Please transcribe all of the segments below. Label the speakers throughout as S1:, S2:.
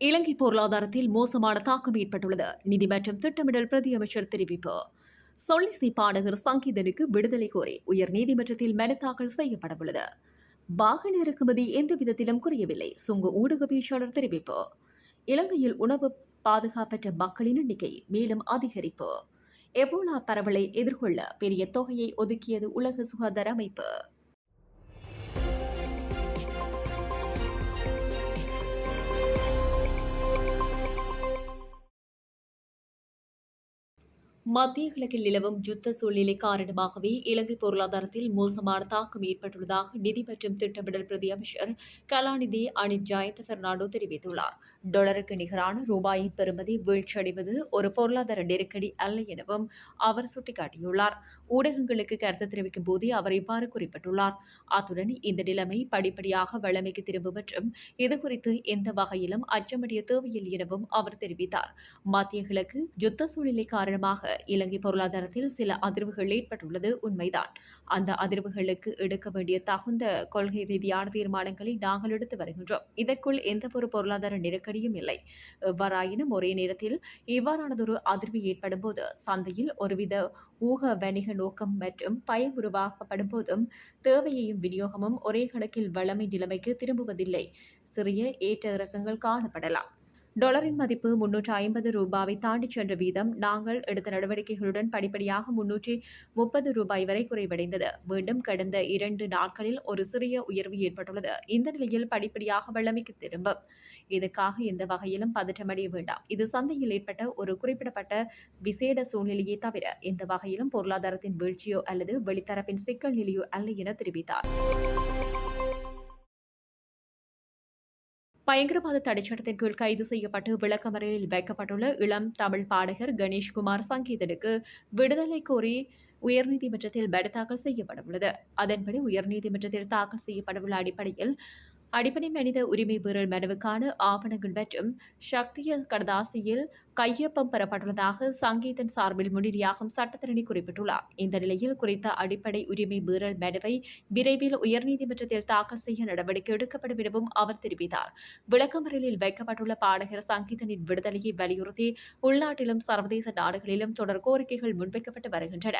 S1: இலங்கை பொருளாதாரத்தில் மோசமான தாக்கம் ஏற்பட்டுள்ளது. நிதி மற்றும் திட்டமிடல் பிரதி அமைச்சர் தெரிவிப்பு. சொல்லிசை பாடகர் சங்கீதனுக்கு விடுதலை கோரி உயர் நீதிமன்றத்தில் மனு தாக்கல் செய்யப்படவுள்ளது. வாகன இறக்குமதி எந்த விதத்திலும் குறையவில்லை. சுங்க ஊடக பேச்சாளர் தெரிவிப்பு. இலங்கையில் உணவு பாதுகாப்பற்ற மக்களின் எண்ணிக்கை மேலும் அதிகரிப்பு. எபோலா பரவலை எதிர்கொள்ள பெரிய தொகையை ஒதுக்கியது உலக சுகாதார அமைப்பு. மத்திய கிழக்கில் நிலவும் யுத்த சூழ்நிலை காரணமாகவே இலங்கை பொருளாதாரத்தில் மோசமான தாக்கம் ஏற்பட்டுள்ளதாக நிதி மற்றும் திட்டமிடல் பிரதி அமைச்சர் கலாநிதி அனில் ஜயந்த பெர்னாண்டோ தெரிவித்துள்ளார். டாலருக்கு நிகரான ரூபாயின் பெறுமதி வீழ்ச்சியடைவது ஒரு பொருளாதார நெருக்கடி அல்ல எனவும் அவர் சுட்டிக்காட்டியுள்ளார். ஊடகங்களுக்கு கருத்து தெரிவிக்கும் போதே அவர் இவ்வாறு குறிப்பிட்டுள்ளார். அத்துடன் இந்த நிலைமை படிப்படியாக வழமைக்கு திரும்பும் மற்றும் இதுகுறித்து எந்த வகையிலும் அச்சமடைய தேவையில்லை எனவும் அவர் தெரிவித்தார். மத்திய கிழக்கு யுத்த சூழ்நிலை காரணமாக இலங்கை பொருளாதாரத்தில் சில அதிர்வுகள் ஏற்பட்டுள்ளது உண்மைதான். அந்த அதிர்வுகளுக்கு எடுக்க வேண்டிய தகுந்த கொள்கை ரீதியான தீர்மானங்களை நாங்கள் எடுத்து வருகின்றோம். இதற்குள் எந்தவொரு பொருளாதார நெருக்கடியும் இல்லை. எவ்வாறாயினும் ஒரே நேரத்தில் இவ்வாறானதொரு அதிர்வு ஏற்படும் போது சந்தையில் ஒருவித ஊக வணிக நோக்கம் மற்றும் பயம் உருவாக்கப்படும் போதும் தேவையையும் விநியோகமும் ஒரே கணக்கில் வளமை நிலைமைக்கு திரும்புவதில்லை. சிறிய ஏற்ற இறக்கங்கள் காணப்படலாம். டாலரின் மதிப்பு 350 ரூபாவை தாண்டிச் சென்ற வீதம் நாங்கள் எடுத்த நடவடிக்கைகளுடன் படிப்படியாக 330 ரூபாய் வரை குறைவடைந்தது. மீண்டும் கடந்த 2 நாட்களில் ஒரு சிறிய உயர்வு ஏற்பட்டுள்ளது. இந்த நிலையில் படிப்படியாக வளமைக்கு திரும்பும். இதற்காக எந்த வகையிலும் பதற்றமடைய வேண்டாம். இது சந்தையில் ஏற்பட்ட ஒரு குறிப்பிடப்பட்ட விசேட சூழ்நிலையை தவிர எந்த வகையிலும் பொருளாதாரத்தின் வீழ்ச்சியோ அல்லது வெளித்தரப்பின் சிக்கல் நிலையோ அல்ல என தெரிவித்தார். பயங்கரவாத தடைச்சட்டத்தின் கீழ் கைது செய்யப்பட்டு விளக்கமறியலில் வைக்கப்பட்டுள்ள இளம் தமிழ் பாடகர் கணேஷ்குமார் சங்கீதனுக்கு விடுதலை கோரி உயர்நீதிமன்றத்தில் மனு தாக்கல் செய்யப்படவுள்ளது. அதன்படி உயர்நீதிமன்றத்தில் தாக்கல் செய்யப்படவுள்ள அடிப்படை மனித உரிமை மீறல் மனுவுக்கான ஆவணங்கள் மற்றும் சக்திய கடதாசியில் கையொப்பம் பெறப்பட்டுள்ளதாக சங்கீதன் சார்பில் முன்னிலையாகும் சட்டத்தரணி குறிப்பிட்டுள்ளார். இந்த நிலையில் குறித்த அடிப்படை உரிமை மீறல் மனுவை விரைவில் உயர்நீதிமன்றத்தில் தாக்கல் செய்ய நடவடிக்கை எடுக்கப்படும் எனவும் அவர் தெரிவித்தார். விளக்கமறியலில் வைக்கப்பட்டுள்ள பாடகர் சங்கீதனின் விடுதலையை வலியுறுத்தி உள்நாட்டிலும் சர்வதேச நாடுகளிலும் தொடர் கோரிக்கைகள் முன்வைக்கப்பட்டு வருகின்றன.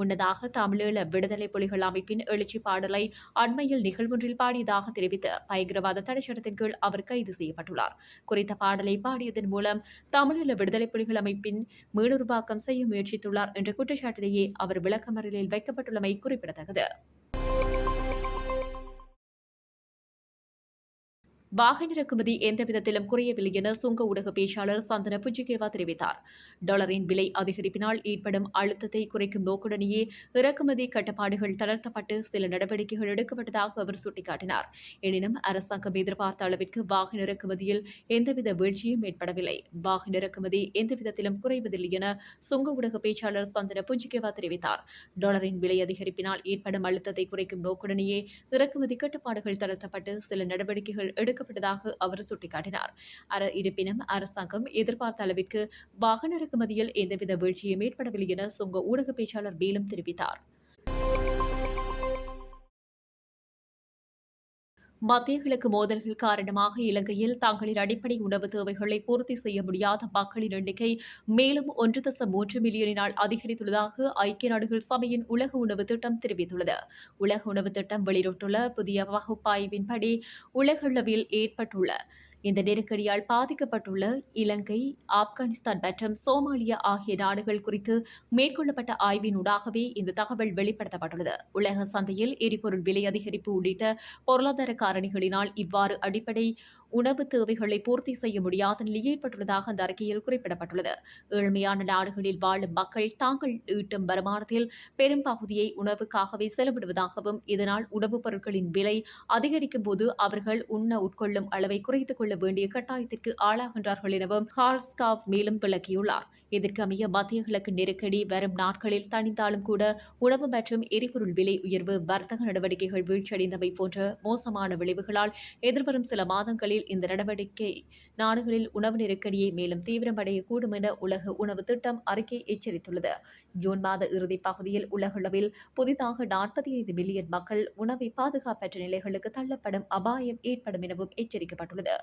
S1: முன்னதாக தமிழீழ விடுதலை புலிகள் அமைப்பின் எழுச்சி பாடலை அண்மையில் நிகழ்வொன்றில் பாடியதாக தெரிவித்து பயங்கரவாத தடைச்சட்டத்தின் கீழ் அவர் கைது செய்யப்பட்டுள்ளார். குறித்த பாடலை பாடியதன் மூலம் தமிழீழ விடுதலை புலிகள் அமைப்பின் மீளுருவாக்கம் செய்ய முயற்சித்துள்ளார் என்ற குற்றச்சாட்டிலேயே அவர் விளக்கமறியலில் வைக்கப்பட்டுள்ளமை குறிப்பிடத்தக்கது. வாகன இறக்குமதி எந்த விதத்திலும் குறையவில்லை என சுங்க ஊடக பேச்சாளர் சந்தன புஜிகேவா தெரிவித்தார். டாலரின் விலை அதிகரிப்பினால் ஏற்படும் அழுத்தத்தை குறைக்கும் நோக்குடனேயே இறக்குமதி கட்டுப்பாடுகள் தளர்த்தப்பட்டு சில நடவடிக்கைகள் எடுக்கப்பட்டதாக அவர் சுட்டிக்காட்டினார். எனினும் அரசாங்கம் எதிர்பார்த்த அளவிற்கு வாகன இறக்குமதியில் எந்தவித வீழ்ச்சியும் ஏற்படவில்லை. வாகன இறக்குமதி எந்த விதத்திலும் குறைவதில்லை என சுங்க ஊடக பேச்சாளர் சந்தன புஜிகேவா தெரிவித்தார். டாலரின் விலை அதிகரிப்பினால் ஏற்படும் அழுத்தத்தை குறைக்கும் நோக்குடனேயே இறக்குமதி கட்டுப்பாடுகள் தளர்த்தப்பட்டு சில நடவடிக்கைகள் எடுக்கப்பட்டதாக அவர் சுட்டிக்காட்டினார். இருப்பினும் அரசாங்கம் எதிர்பார்த்த அளவிற்கு வாகன இறக்குமதியில் எந்தவித வீழ்ச்சியும் ஏற்படவில்லை என சுங்க ஊடக பேச்சாளர் மேலும் தெரிவித்தார். மத்திய கிழக்கு மோதல்கள் காரணமாக இலங்கையில் தங்களின் அடிப்படை உணவு தேவைகளை பூர்த்தி செய்ய முடியாத மக்களின் எண்ணிக்கை மேலும் 1.3 மில்லியனினால் அதிகரித்துள்ளதாக ஐக்கிய நாடுகள் சபையின் உலக உணவு திட்டம் தெரிவித்துள்ளது. உலக உணவு திட்டம் வெளியிட்டுள்ள புதிய பகுப்பாய்வின்படி உலகளவில் ஏற்பட்டுள்ள இந்த நெருக்கடியால் பாதிக்கப்பட்டுள்ள இலங்கை, ஆப்கானிஸ்தான் மற்றும் சோமாலியா ஆகிய நாடுகள் குறித்து மேற்கொள்ளப்பட்ட ஆய்வினூடாகவே இந்த தகவல் வெளிப்படுத்தப்பட்டுள்ளது. உலக சந்தையில் எரிபொருள் விலை அதிகரிப்பு உள்ளிட்ட பொருளாதார காரணிகளினால் இவ்வாறு அடிப்படை உணவு தேவைகளை பூர்த்தி செய்ய முடியாத நிலை ஏற்பட்டுள்ளதாக அந்த அறிக்கையில் குறிப்பிடப்பட்டுள்ளது. ஏழ்மையான நாடுகளில் வாழும் மக்கள் தாங்கள் ஈட்டும் வருமானத்தில் பெரும் பகுதியை உணவுக்காகவே செலவிடுவதாகவும் இதனால் உணவுப் பொருட்களின் விலை அதிகரிக்கும் போது அவர்கள் உட்கொள்ளும் அளவை குறைத்துக் கொள்ள வேண்டிய கட்டாயத்திற்கு ஆளாகின்றார்கள் எனவும் ஹால்ஸ்காவ் மேலும் விளக்கியுள்ளார். இதற்கமைய மத்திய கிழக்கு நெருக்கடி வரும் நாட்களில் தணிந்தாலும் கூட உணவு மற்றும் எரிபொருள் விலை உயர்வு, வர்த்தக நடவடிக்கைகள் வீழ்ச்சியடைந்தவை போன்ற மோசமான விளைவுகளால் எதிர்வரும் சில மாதங்களில் இந்த நடவடிக்கை நாடுகளில் உணவு நெருக்கடியை மேலும் தீவிரமடையக்கூடும் என உலக உணவு திட்டம் அறிக்கை எச்சரித்துள்ளது. ஜூன் மாத இறுதிப் பகுதியில் உலகளவில் புதிதாக 45 மில்லியன் மக்கள் உணவை பாதுகாப்பற்ற நிலைகளுக்கு தள்ளப்படும் அபாயம் ஏற்படும் எனவும் எச்சரிக்கப்பட்டுள்ளது.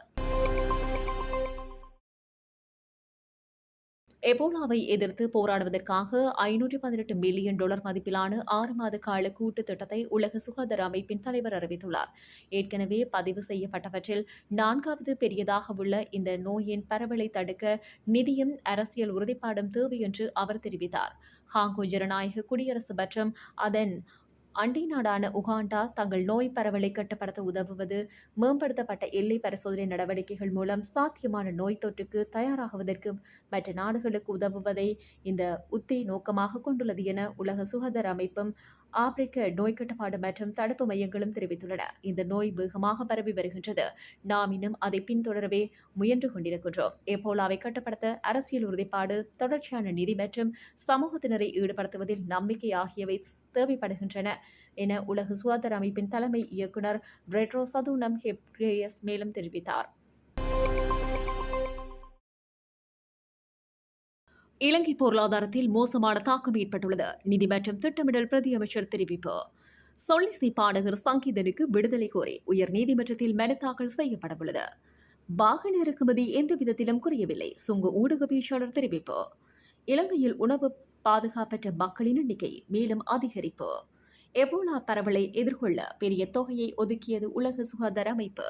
S1: எபோலாவை எதிர்த்து போராடுவதற்காக $518 மில்லியன் மதிப்பிலான 6 மாத கால கூட்டு திட்டத்தை உலக சுகாதார அமைப்பின் தலைவர் அறிவித்துள்ளார். ஏற்கனவே பதிவு செய்யப்பட்டவற்றில் 4வது பெரியதாக உள்ள இந்த நோயின் பரவலை தடுக்க நிதியும் அரசியல் உறுதிப்பாடும் தேவை என்று அவர் தெரிவித்தார். காங்கோ ஜனநாயக குடியரசு மற்றும் அதன் அண்டை நாடான உகாண்டா தங்கள் நோய் பரவலை கட்டுப்படுத்த உதவுவது மேம்படுத்தப்பட்ட எல்லை பரிசோதனை நடவடிக்கைகள் மூலம் சாத்தியமான நோய் தொற்றுக்கு தயாராகுவதற்கு மற்ற நாடுகளுக்கு உதவுவதை இந்த உத்தி நோக்கமாக கொண்டுள்ளது என உலக சுகாதார அமைப்பும் ஆப்பிரிக்க நோய் கட்டுப்பாடு மற்றும் தடுப்பு மையங்களும் தெரிவித்துள்ளன. இந்த நோய் வேகமாக பரவி வருகின்றது. நாம் இன்னும் அதை பின்தொடரவே முயன்று கொண்டிருக்கின்றோம். எபோலாவை கட்டுப்படுத்த அரசியல் உறுதிப்பாடு, தொடர்ச்சியான நிதி மற்றும் சமூகத்தினரை ஈடுபடுத்துவதில் நம்பிக்கை ஆகியவை தேவைப்படுகின்றன என உலக சுகாதார அமைப்பின் தலைமை இயக்குநர் டெட்ரோஸ் அதனோம் கெப்ரியேசஸ் மேலும் தெரிவித்தார். இலங்கை பொருளாதாரத்தில் மோசமான தாக்கம் ஏற்பட்டுள்ளது. நிதி மற்றும் திட்டமிடல் பிரதி அமைச்சர் தெரிவிப்பு. சொல்லிசை பாடகர் சங்கீதனுக்கு விடுதலை கோரி உயர் நீதிமன்றத்தில் மனு தாக்கல் செய்யப்படவுள்ளது. வாகன இறக்குமதி எந்த விதத்திலும் குறையவில்லை. சுங்க ஊடக பேச்சாளர் தெரிவிப்பு. இலங்கையில் உணவு பாதுகாப்பற்ற மக்களின் எண்ணிக்கை மேலும் அதிகரிப்பு. எபோலா பரவலை எதிர்கொள்ள பெரிய தொகையை ஒதுக்கியது உலக சுகாதார அமைப்பு.